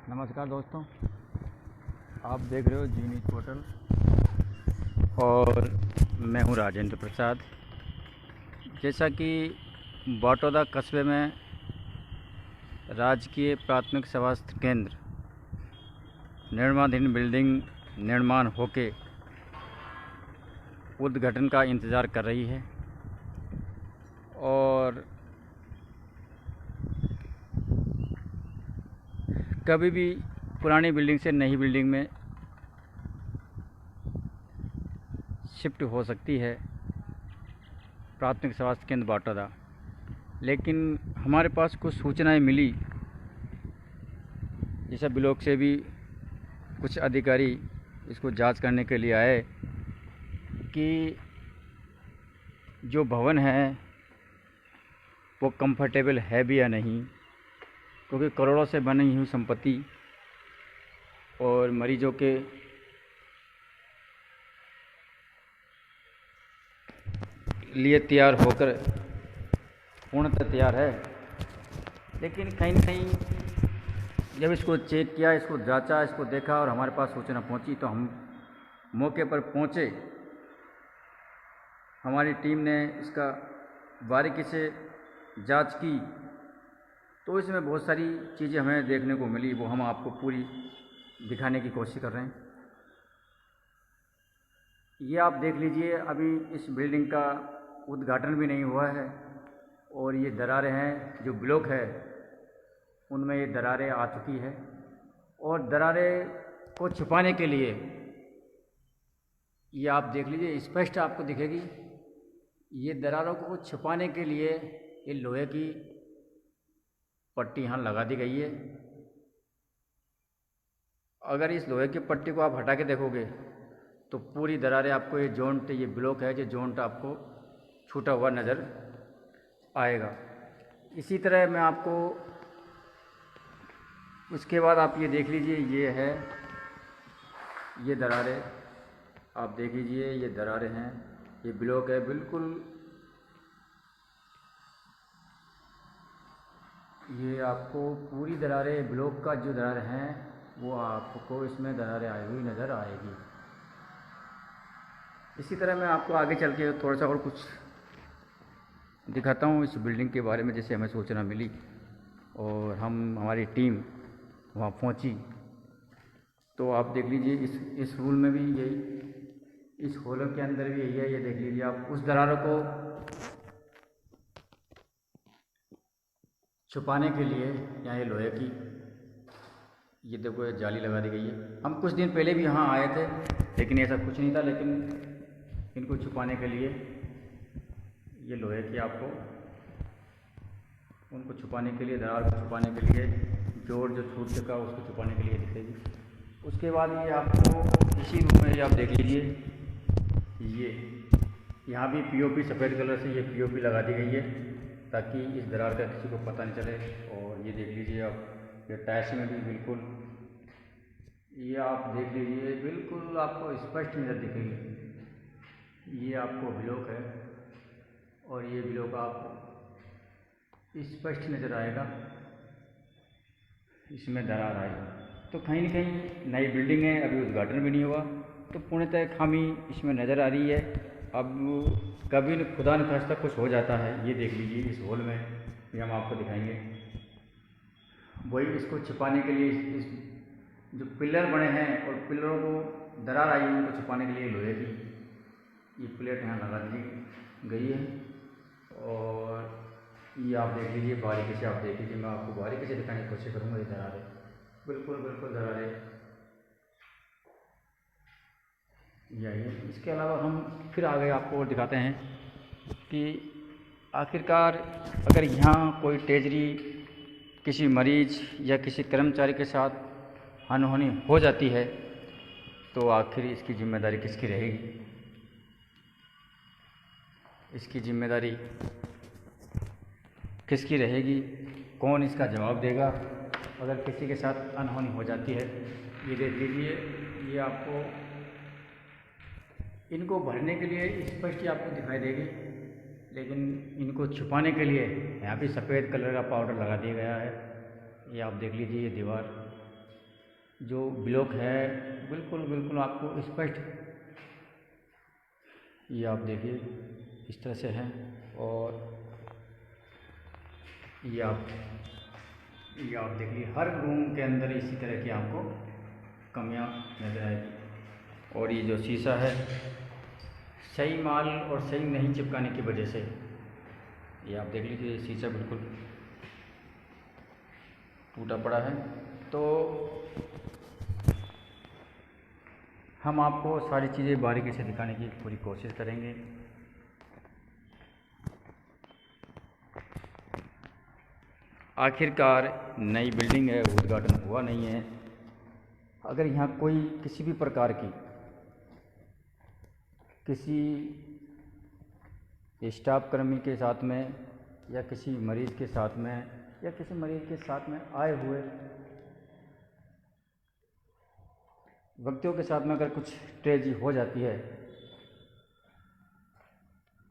नमस्कार दोस्तों, आप देख रहे हो जी न्यूज़ पोर्टल और मैं हूं राजेंद्र प्रसाद। जैसा कि बाटोदा कस्बे में राजकीय प्राथमिक स्वास्थ्य केंद्र निर्माणाधीन बिल्डिंग निर्माण होके उद्घाटन का इंतज़ार कर रही है और कभी भी पुरानी बिल्डिंग से नई बिल्डिंग में शिफ्ट हो सकती है प्राथमिक स्वास्थ्य केंद्र बाटोदा। लेकिन हमारे पास कुछ सूचनाएं मिली, जैसा ब्लॉक से भी कुछ अधिकारी इसको जांच करने के लिए आए कि जो भवन है वो कंफर्टेबल है भी या नहीं, क्योंकि करोड़ों से बनी हुई संपत्ति और मरीजों के लिए तैयार होकर पूर्णतः तैयार है। लेकिन कहीं न कहीं जब इसको चेक किया, इसको जांचा, इसको देखा और हमारे पास सूचना पहुंची तो हम मौके पर पहुंचे। हमारी टीम ने इसका बारीकी से जांच की तो इसमें बहुत सारी चीज़ें हमें देखने को मिली, वो हम आपको पूरी दिखाने की कोशिश कर रहे हैं। ये आप देख लीजिए, अभी इस बिल्डिंग का उद्घाटन भी नहीं हुआ है और ये दरारें हैं, जो ब्लॉक है उनमें ये दरारें आ चुकी है और दरारें को छुपाने के लिए ये आप देख लीजिए, स्पष्ट आपको दिखेगी। ये दरारों को छुपाने के लिए ये लोहे की पट्टी यहाँ लगा दी गई है। अगर इस लोहे की पट्टी को आप हटा के देखोगे तो पूरी दरारें आपको, ये जॉइंट, ये ब्लॉक है, जो जॉइंट आपको छूटा हुआ नज़र आएगा। इसी तरह मैं आपको उसके बाद आप ये देख लीजिए, ये है, ये दरारें आप देख लीजिए, ये दरारें हैं, ये ब्लॉक है बिल्कुल। ये आपको पूरी दरारें, ब्लॉक का जो दरारें हैं वो आपको इसमें दरारें आई हुई नज़र आएगी। इसी तरह मैं आपको आगे चल के थोड़ा सा और कुछ दिखाता हूँ इस बिल्डिंग के बारे में, जैसे हमें सूचना मिली और हमारी टीम वहाँ पहुँची। तो आप देख लीजिए, इस रूल में भी यही, इस हॉल के अंदर भी यही है। ये देख लीजिए आप, उस दरारों को छुपाने के लिए यहाँ ये लोहे की, ये देखो, ये जाली लगा दी गई है। हम कुछ दिन पहले भी यहाँ आए थे लेकिन ऐसा कुछ नहीं था, लेकिन इनको छुपाने के लिए ये लोहे की आपको, उनको छुपाने के लिए, दरार को छुपाने के लिए, जोड़ जो छूट चुका उसको छुपाने के लिए दिखेगी। उसके बाद ये आपको इसी रूम में, ये आप देख लीजिए, ये यहाँ भी पीओपी, सफ़ेद कलर से ये पीओपी लगा दी गई है ताकि इस दरार का किसी को पता नहीं चले। और ये देख लीजिए आप, ये टाइल्स में भी बिल्कुल, ये आप देख लीजिए, बिल्कुल आपको स्पष्ट नज़र दिखेगी। ये आपको ब्लॉक है और ये ब्लॉक आपको स्पष्ट नज़र आएगा, इसमें दरार आएगी। तो कहीं न कहीं नई बिल्डिंग है, अभी उद्घाटन भी नहीं हुआ, तो पूर्णतः खामी इसमें नज़र आ रही है। अब कभी न खुदा न खास्ता कुछ हो जाता है। ये देख लीजिए, इस हॉल में भी हम आपको दिखाएंगे, वही इसको छिपाने के लिए इस जो पिलर बने हैं और पिलरों को दरार आई है, उनको छिपाने के लिए लोहे की ये प्लेट यहाँ लगा दी गई है। और ये आप देख लीजिए, बारीकी से आप देख लीजिए, मैं आपको बारीकी से दिखाने की कोशिश करूँगा। ये दरारें बिल्कुल बिल्कुल दरारें यही है। इसके अलावा हम फिर आगे आपको और दिखाते हैं कि आखिरकार अगर यहाँ कोई टेजरी किसी मरीज या किसी कर्मचारी के साथ अनहोनी हो जाती है तो आखिर इसकी जिम्मेदारी किसकी रहेगी? इसकी जिम्मेदारी किसकी रहेगी? कौन इसका जवाब देगा अगर किसी के साथ अनहोनी हो जाती है? ये देख लीजिए, ये आपको, इनको भरने के लिए स्पष्ट ही आपको दिखाई देगी, लेकिन इनको छुपाने के लिए यहाँ भी सफ़ेद कलर का पाउडर लगा दिया गया है। ये आप देख लीजिए, ये दीवार जो ब्लॉक है बिल्कुल बिल्कुल आपको स्पष्ट, ये आप देखिए इस तरह से है। और ये आप देख लीजिए हर रूम के अंदर इसी तरह की आपको कमियां नज़र आएगी। और ये जो शीशा है सही माल और सही नहीं चिपकाने की वजह से, ये आप देख लीजिए शीशा बिल्कुल टूटा पड़ा है। तो हम आपको सारी चीज़ें बारीकी से दिखाने की पूरी कोशिश करेंगे। आखिरकार नई बिल्डिंग है, उद्घाटन हुआ नहीं है। अगर यहाँ कोई किसी भी प्रकार की किसी स्टाफ कर्मी के साथ में या किसी मरीज़ के साथ में या किसी मरीज़ के साथ में आए हुए व्यक्तियों के साथ में अगर कुछ ट्रेजेडी हो जाती है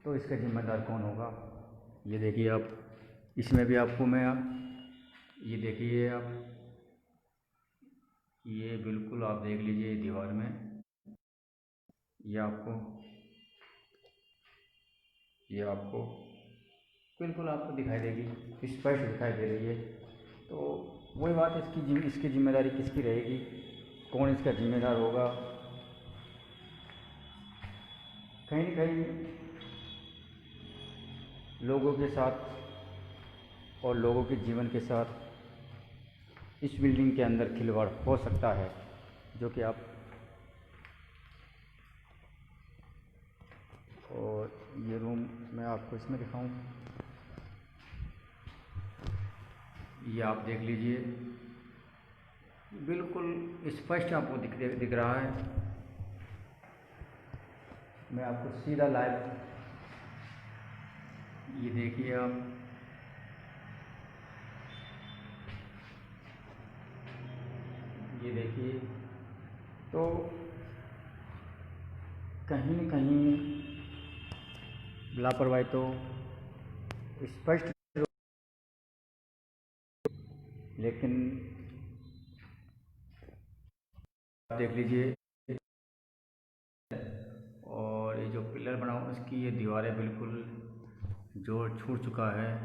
तो इसका जिम्मेदार कौन होगा? ये देखिए आप, इसमें भी आपको मैं ये देखिए आप, ये बिल्कुल आप देख लीजिए दीवार में ये आपको बिल्कुल आपको दिखाई देगी, स्पष्ट दिखाई दे रही है। तो वही बात, इसकी जिम्मेदारी किसकी रहेगी, कौन इसका जिम्मेदार होगा? कहीं न कहीं लोगों के साथ और लोगों के जीवन के साथ इस बिल्डिंग के अंदर खिलवाड़ हो सकता है, जो कि आप, और ये रूम मैं आपको इसमें दिखाऊं, ये आप देख लीजिए बिल्कुल स्पष्ट आपको दिख रहा है। मैं आपको सीधा लाइव, ये देखिए आप, ये देखिए। तो कहीं न कहीं लापरवाही तो स्पष्ट, लेकिन देख लीजिए। और ये जो पिलर बना हुआ इसकी ये दीवारें बिल्कुल जोड़ छूट चुका है,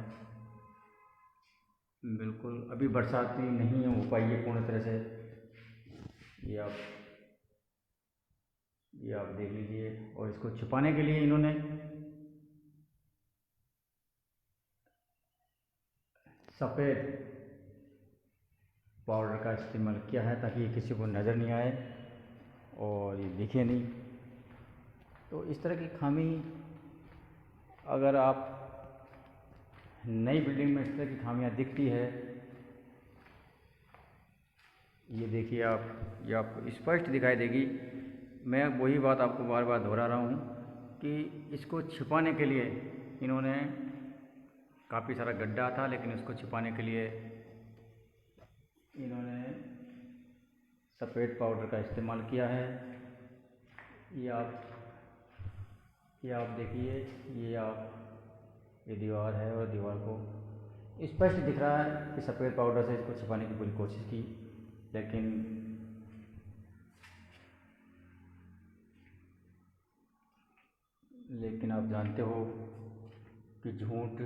बिल्कुल अभी बरसात नहीं हो पाई है पूर्ण तरह से। ये आप देख लीजिए। और इसको छुपाने के लिए इन्होंने सफ़ेद पाउडर का इस्तेमाल किया है ताकि ये किसी को नज़र नहीं आए और ये दिखे नहीं। तो इस तरह की खामी, अगर आप नई बिल्डिंग में इस तरह की खामियां दिखती है, ये देखिए आप, ये आपको स्पष्ट दिखाई देगी। मैं वही बात आपको बार बार दोहरा रहा हूँ कि इसको छिपाने के लिए इन्होंने काफ़ी सारा गड्ढा था, लेकिन इसको छिपाने के लिए इन्होंने सफ़ेद पाउडर का इस्तेमाल किया है। ये आप देखिए, ये दीवार है और दीवार को स्पष्ट दिख रहा है कि सफ़ेद पाउडर से इसको छिपाने की पूरी कोशिश की, लेकिन आप जानते हो कि झूठ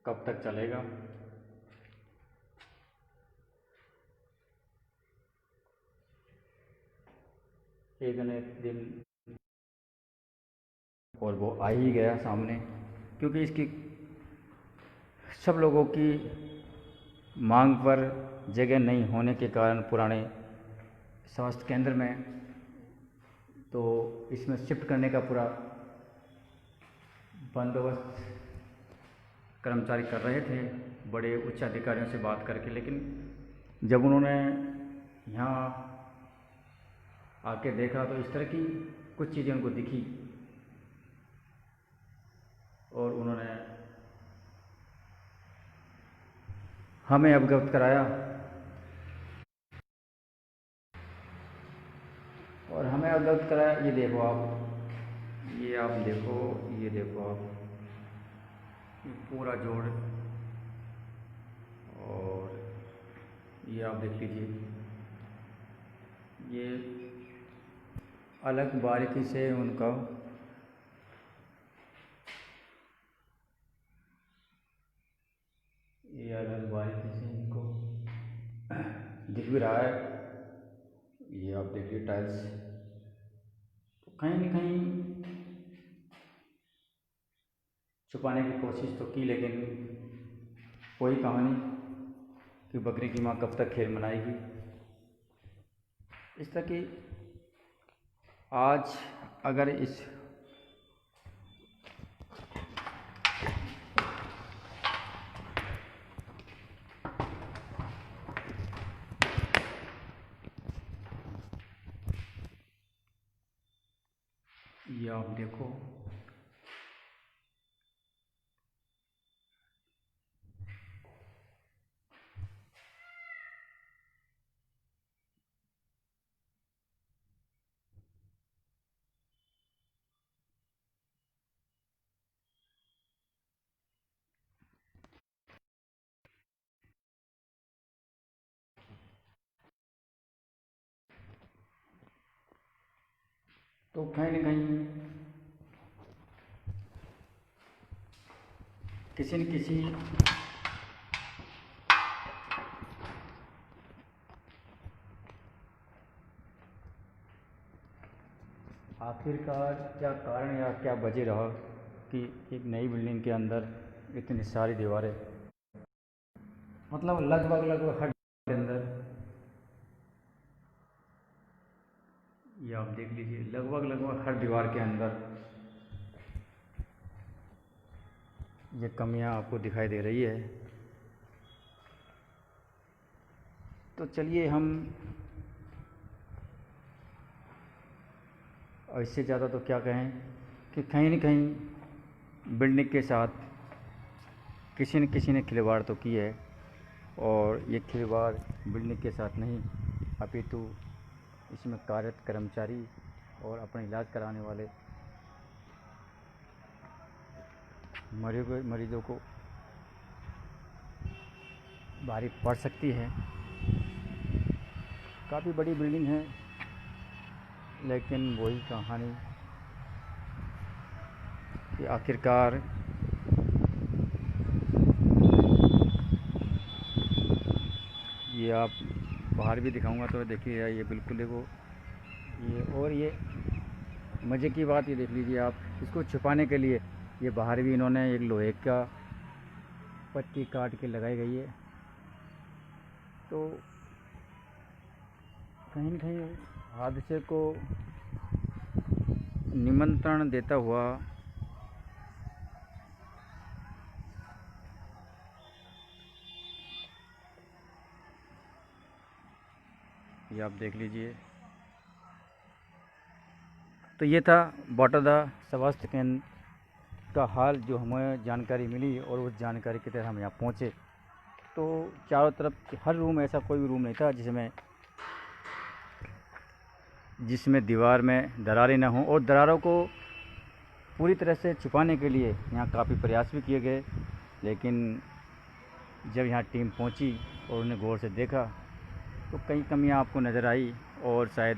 कब तक चलेगा। एक न एक दिन, और वो आ ही गया सामने, क्योंकि इसकी सब लोगों की मांग पर जगह नहीं होने के कारण पुराने स्वास्थ्य केंद्र में तो इसमें शिफ्ट करने का पूरा बंदोबस्त कर्मचारी कर रहे थे बड़े उच्च अधिकारियों से बात करके। लेकिन जब उन्होंने यहाँ आके देखा तो इस तरह की कुछ चीज़ें उनको दिखी और उन्होंने हमें अवगत कराया। ये देखो आप, ये देखो आप, ये पूरा जोड़, और ये आप देख लीजिए, ये अलग बारीकी से उनका ये अलग बारीकी से इनको दिख भी रहा है। ये आप देखिए टाइल्स, तो कहीं न कहीं छुपाने की कोशिश तो की, लेकिन वही कहानी कि बकरी की माँ कब तक खेल मनाएगी। इस तरह की आज अगर इस ये आप देखो, तो कहीं न कहीं किसी न किसी आखिरकार क्या कारण या क्या वजह रहा कि एक नई बिल्डिंग के अंदर इतनी सारी दीवारें, मतलब लगभग हर के अंदर, ये आप देख लीजिए, लगभग हर दीवार के अंदर ये कमियां आपको दिखाई दे रही है। तो चलिए हम इससे ज़्यादा तो क्या कहें कि कहीं न कहीं बिल्डिंग के साथ किसी न किसी ने खिलवाड़ तो की है, और ये खिलवाड़ बिल्डिंग के साथ नहीं अपितु इसमें कार्यरत कर्मचारी और अपना इलाज कराने वाले मरीजों को भारी पड़ सकती है। काफ़ी बड़ी बिल्डिंग है, लेकिन वही कहानी कि आखिरकार ये आप बाहर भी दिखाऊंगा तो देखिए, ये बिल्कुल देखो, ये और ये मज़े की बात ये देख लीजिए आप, इसको छुपाने के लिए ये बाहर भी इन्होंने एक लोहे का पट्टी काट के लगाई गई है। तो कहीं न कहीं हादसे को निमंत्रण देता हुआ ये आप देख लीजिए। तो ये था बटोदा स्वास्थ्य केंद्र का हाल, जो हमें जानकारी मिली और उस जानकारी के तहत हम यहाँ पहुँचे। तो चारों तरफ हर रूम, ऐसा कोई भी रूम नहीं था जिसमें दीवार में दरारें ना हों, और दरारों को पूरी तरह से छुपाने के लिए यहाँ काफ़ी प्रयास भी किए गए। लेकिन जब यहाँ टीम पहुँची और उन्हें गौर से देखा तो कई कमियाँ आपको नज़र आई, और शायद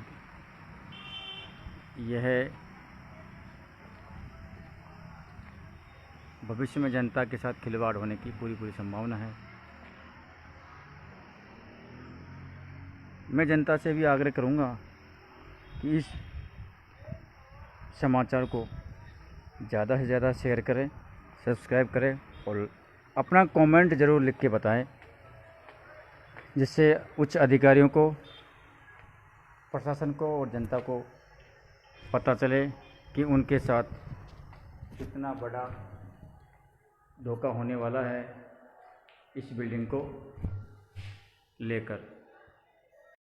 यह भविष्य में जनता के साथ खिलवाड़ होने की पूरी संभावना है। मैं जनता से भी आग्रह करूँगा कि इस समाचार को ज़्यादा से ज़्यादा शेयर करें, सब्सक्राइब करें और अपना कमेंट ज़रूर लिख के बताएं, जिससे उच्च अधिकारियों को, प्रशासन को और जनता को पता चले कि उनके साथ कितना बड़ा धोखा होने वाला है इस बिल्डिंग को लेकर।